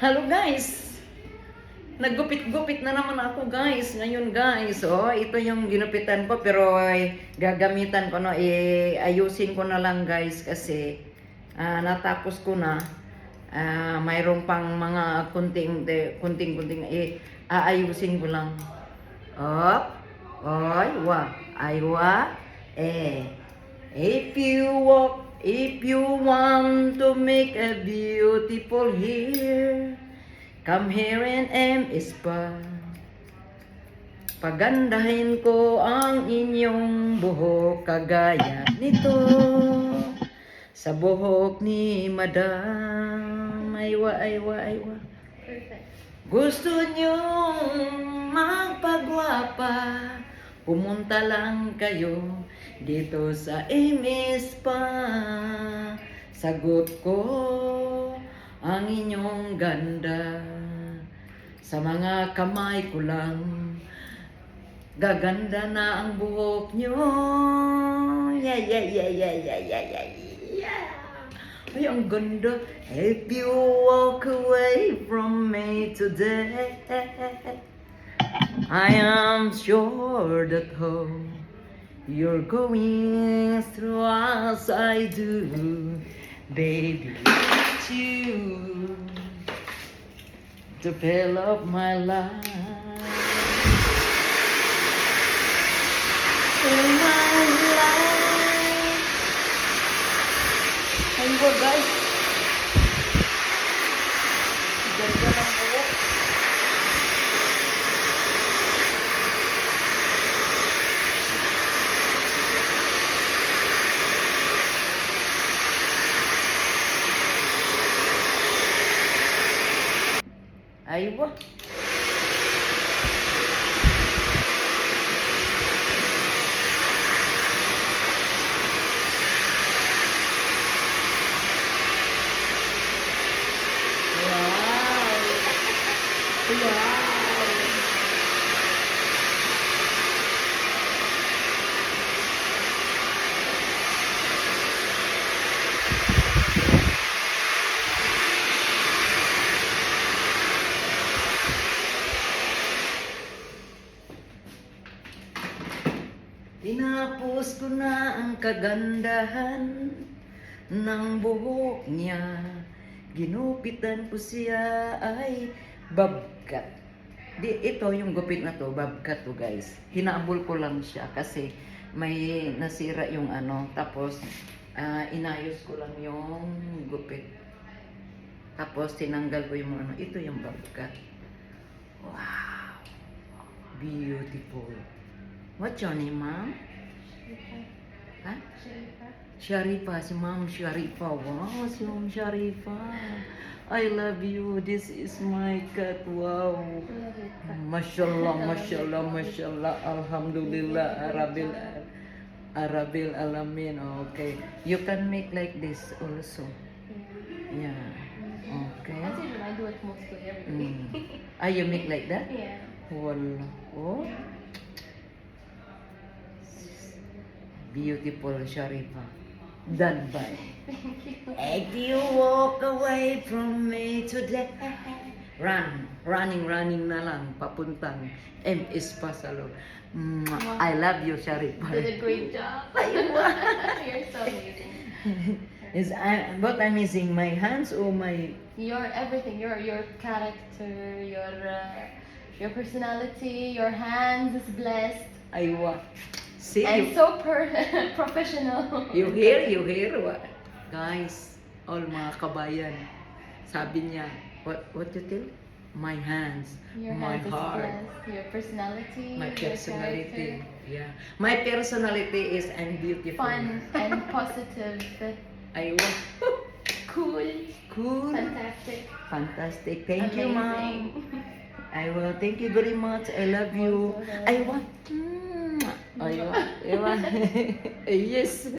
Hello guys! Naggupit-gupit na naman ako guys. Ngayon guys, ito yung ginupitan ko pero gagamitan ko na, ayusin ko na lang guys kasi natapos ko na. Mayroon pang mga kunting aayusin ko lang. Op, oy, wa, aywa, If you want to make a beautiful hair, come here and Spa. Pagandahin ko ang inyong buhok kagaya nito sa buhok ni Madam. Aywa. Perfect. Gusto nyong magpagwapa, pumunta lang kayo dito sa Spa. Sagot ko ang inyong ganda, sa mga kamay ko lang gaganda na ang buhok nyo. Yeah. Ay, ang ganda. If you walk away from me today, I am sure that home you're going through as I do, baby. You to fill up my life, fill my life. Ayun po guys, ganda ng buhok. Aywa. Tinapos ko na ang kagandahan ng buhok niya. Ginupitan ko siya ay babkat. Ito yung gupit na to, babkat to guys. Hinabol ko lang siya kasi may nasira yung ano. Tapos inayos ko lang yung gupit. Tapos tinanggal ko yung ano. Ito yung babkat. Wow! Beautiful. What's your name, ma'am? Huh? Sharifa, si Ma'am Sharifa. Wow, si Ma'am Sharifa. I love you. This is my cat. Wow. Mashallah. Alhamdulillah. Arabil alamin. Okay. You can make like this also. Yeah. Okay. Actually, I do it mostly every day. You make like that? Yeah. Wallah. Oh. Beautiful Sharifa. Done by. If you walk away from me today, running na lang, papuntang Spa Salon. I love you, Sharifa. You did a great job. You're so amazing. What I'm missing, my hands or my... Your everything, your character, your personality, your hands is blessed. Aywa. See, And so professional. you hear what? Guys, all mga kabayan, sabi niya, what you tell? My hands, Your my hands is heart, blessed. Your personality, my your personality. character. Yeah. My personality is I'm beautiful. Fun and positive. Aywa. Cool. Cool. Fantastic. Thank you, ma'am. I will. Thank you very much. I love you. Also, I want. Aywa. Yes.